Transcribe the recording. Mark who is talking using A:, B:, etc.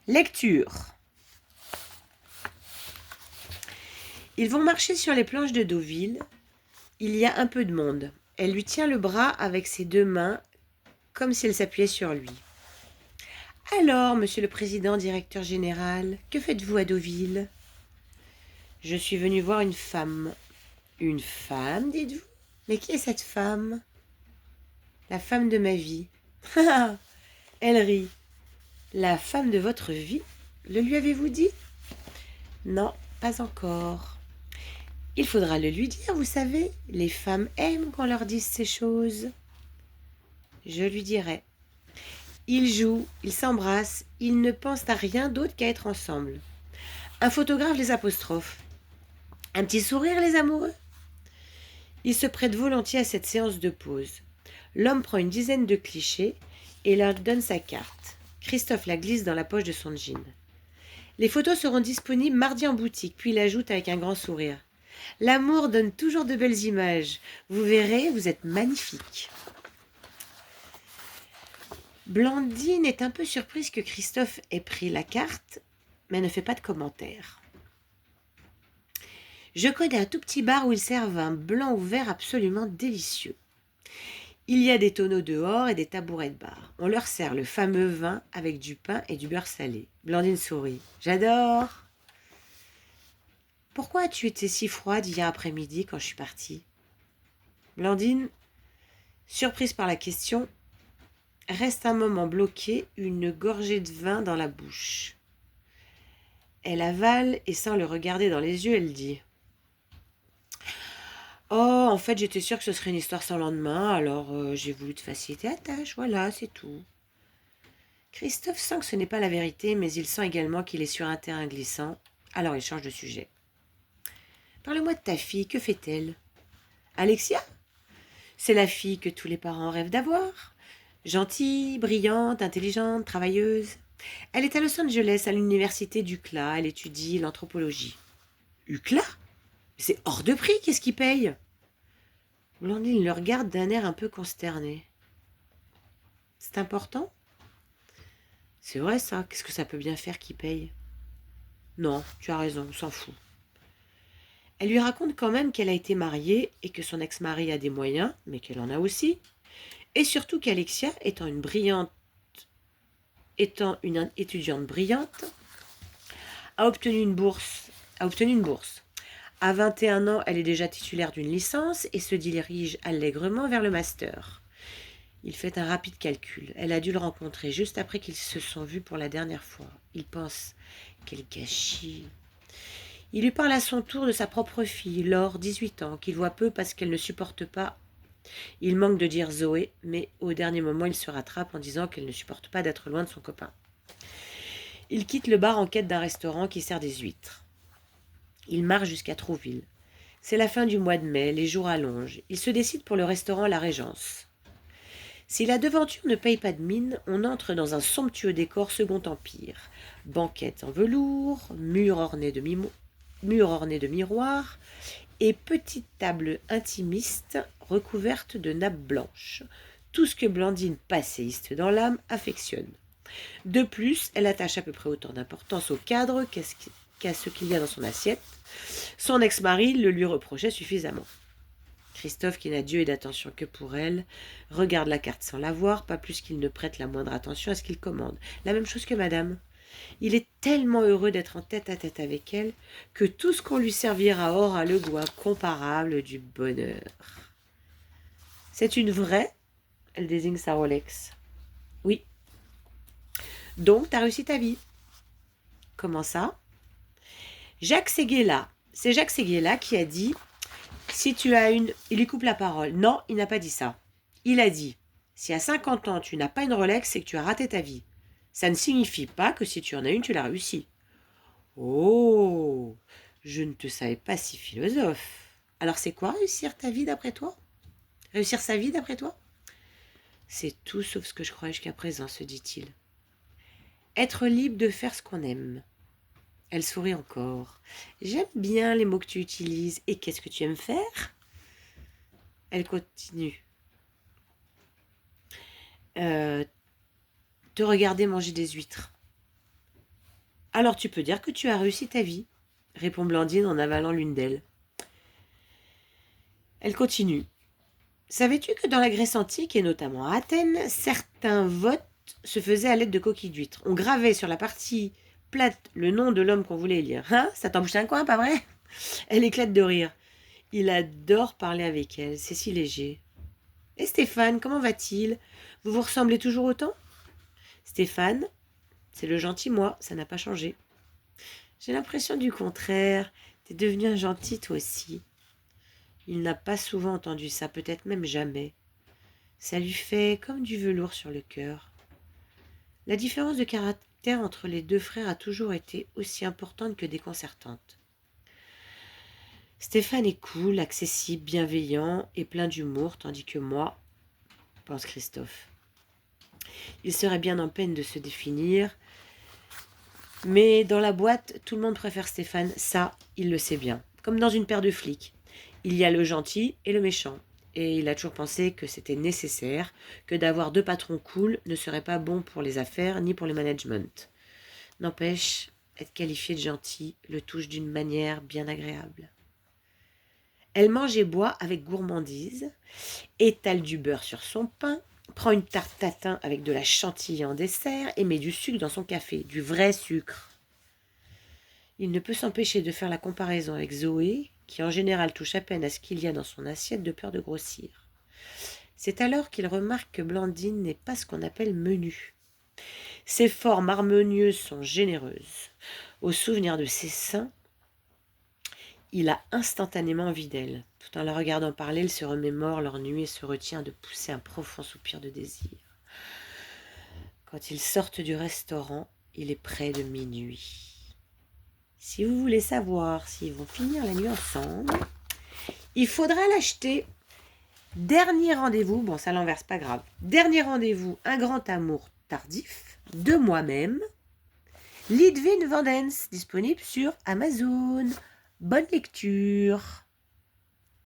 A: Lecture. Ils vont marcher sur les planches de Deauville. Il y a un peu de monde. Elle lui tient le bras avec ses deux mains, comme si elle s'appuyait sur lui. Alors, monsieur le président directeur général, que faites-vous à Deauville? Je suis venue voir une femme. Une femme, dites-vous? Mais qui est cette femme? La femme de ma vie. Elle rit. La femme de votre vie? Le lui avez-vous dit? Non, pas encore. Il faudra le lui dire, vous savez. Les femmes aiment qu'on leur dise ces choses. Je lui dirai. Ils jouent, ils s'embrassent, ils ne pensent à rien d'autre qu'à être ensemble. Un photographe les apostrophe. Un petit sourire, les amoureux. Ils se prêtent volontiers à cette séance de pause. L'homme prend une dizaine de clichés et leur donne sa carte. Christophe la glisse dans la poche de son jean. Les photos seront disponibles mardi en boutique, puis il ajoute avec un grand sourire. L'amour donne toujours de belles images. Vous verrez, vous êtes magnifique. Blandine est un peu surprise que Christophe ait pris la carte, mais ne fait pas de commentaire. Je connais un tout petit bar où ils servent un blanc ou vert absolument délicieux. Il y a des tonneaux dehors et des tabourets de bar. On leur sert le fameux vin avec du pain et du beurre salé. Blandine sourit. J'adore. Pourquoi as-tu été si froide hier après-midi quand je suis partie? Blandine, surprise par la question, reste un moment bloquée, une gorgée de vin dans la bouche. Elle avale et sans le regarder dans les yeux, elle dit « Oh, en fait, j'étais sûre que ce serait une histoire sans lendemain, alors j'ai voulu te faciliter la tâche, voilà, c'est tout. » Christophe sent que ce n'est pas la vérité, mais il sent également qu'il est sur un terrain glissant, alors il change de sujet. « Parle-moi de ta fille, que fait-elle? »« Alexia? C'est la fille que tous les parents rêvent d'avoir. Gentille, brillante, intelligente, travailleuse. Elle est à Los Angeles, à l'université d'UCLA. Elle étudie l'anthropologie. »« UCLA? C'est hors de prix, qu'est-ce qui paye ?» Blandine le regarde d'un air un peu consterné. « C'est important? » ?»« C'est vrai ça, qu'est-ce que ça peut bien faire qui paye? » ?»« Non, tu as raison, on s'en fout. » Elle lui raconte quand même qu'elle a été mariée et que son ex-mari a des moyens, mais qu'elle en a aussi. Et surtout qu'Alexia, étant une étudiante brillante, a obtenu une bourse. À 21 ans, elle est déjà titulaire d'une licence et se dirige allègrement vers le master. Il fait un rapide calcul. Elle a dû le rencontrer juste après qu'ils se sont vus pour la dernière fois. Il pense « Quel gâchis !» Il lui parle à son tour de sa propre fille, Laure, 18 ans, qu'il voit peu parce qu'elle ne supporte pas. Il manque de dire Zoé, mais au dernier moment, il se rattrape en disant qu'elle ne supporte pas d'être loin de son copain. Il quitte le bar en quête d'un restaurant qui sert des huîtres. Il marche jusqu'à Trouville. C'est la fin du mois de mai, les jours allongent. Il se décide pour le restaurant La Régence. Si la devanture ne paye pas de mine, on entre dans un somptueux décor Second Empire. Banquette en velours, murs ornés de miroirs et petite table intimiste recouverte de nappes blanches. Tout ce que Blandine, passéiste dans l'âme, affectionne. De plus, elle attache à peu près autant d'importance au cadre qu'à ce qu'il y a dans son assiette. Son ex-mari le lui reprochait suffisamment. Christophe, qui n'a d'yeux et d'attention que pour elle, regarde la carte sans la voir, pas plus qu'il ne prête la moindre attention à ce qu'il commande. La même chose que madame. Il est tellement heureux d'être en tête-à-tête avec elle que tout ce qu'on lui servira aura le goût incomparable du bonheur. C'est une vraie? Elle désigne sa Rolex. Oui. Donc, t'as réussi ta vie. Comment ça? C'est Jacques Séguéla qui a dit si tu as une... Il lui coupe la parole. Non, il n'a pas dit ça. Il a dit si à 50 ans tu n'as pas une Rolex, c'est que tu as raté ta vie. Ça ne signifie pas que si tu en as une, tu l'as réussi. Oh, je ne te savais pas si philosophe. Alors c'est quoi réussir ta vie d'après toi? Réussir sa vie d'après toi? C'est tout sauf ce que je croyais jusqu'à présent, se dit-il. Être libre de faire ce qu'on aime. Elle sourit encore. J'aime bien les mots que tu utilises. Et qu'est-ce que tu aimes faire? Elle continue. Te regarder manger des huîtres. Alors tu peux dire que tu as réussi ta vie, répond Blandine en avalant l'une d'elles. Elle continue. Savais-tu que dans la Grèce antique, et notamment à Athènes, certains votes se faisaient à l'aide de coquilles d'huîtres. On gravait sur la partie plate le nom de l'homme qu'on voulait élire. Hein, ça t'embouche un coin, pas vrai? Elle éclate de rire. Il adore parler avec elle, c'est si léger. Et Stéphane, comment va-t-il? Vous vous ressemblez toujours autant? Stéphane, c'est le gentil moi, ça n'a pas changé. J'ai l'impression du contraire. T'es devenu un gentil toi aussi. Il n'a pas souvent entendu ça, peut-être même jamais. Ça lui fait comme du velours sur le cœur. La différence de caractère entre les deux frères a toujours été aussi importante que déconcertante. Stéphane est cool, accessible, bienveillant et plein d'humour, tandis que moi, pense Christophe. Il serait bien en peine de se définir, mais dans la boîte, tout le monde préfère Stéphane, ça, il le sait bien. Comme dans une paire de flics. Il y a le gentil et le méchant. Et il a toujours pensé que c'était nécessaire, que d'avoir deux patrons cool ne serait pas bon pour les affaires ni pour le management. N'empêche, être qualifié de gentil le touche d'une manière bien agréable. Elle mange et boit avec gourmandise, étale du beurre sur son pain, prend une tarte tatin avec de la chantilly en dessert et met du sucre dans son café, du vrai sucre. Il ne peut s'empêcher de faire la comparaison avec Zoé, qui en général touche à peine à ce qu'il y a dans son assiette de peur de grossir. C'est alors qu'il remarque que Blandine n'est pas ce qu'on appelle menue. Ses formes harmonieuses sont généreuses. Au souvenir de ses seins, il a instantanément envie d'elle. Tout en la regardant parler, il se remémore leur nuit et se retient de pousser un profond soupir de désir. Quand ils sortent du restaurant, il est près de minuit. Si vous voulez savoir s'ils vont finir la nuit ensemble, il faudra l'acheter. Dernier rendez-vous, bon ça l'enverse pas grave. Dernier rendez-vous, un grand amour tardif, de moi-même. Lidwin Vandens, disponible sur Amazon. Bonne lecture.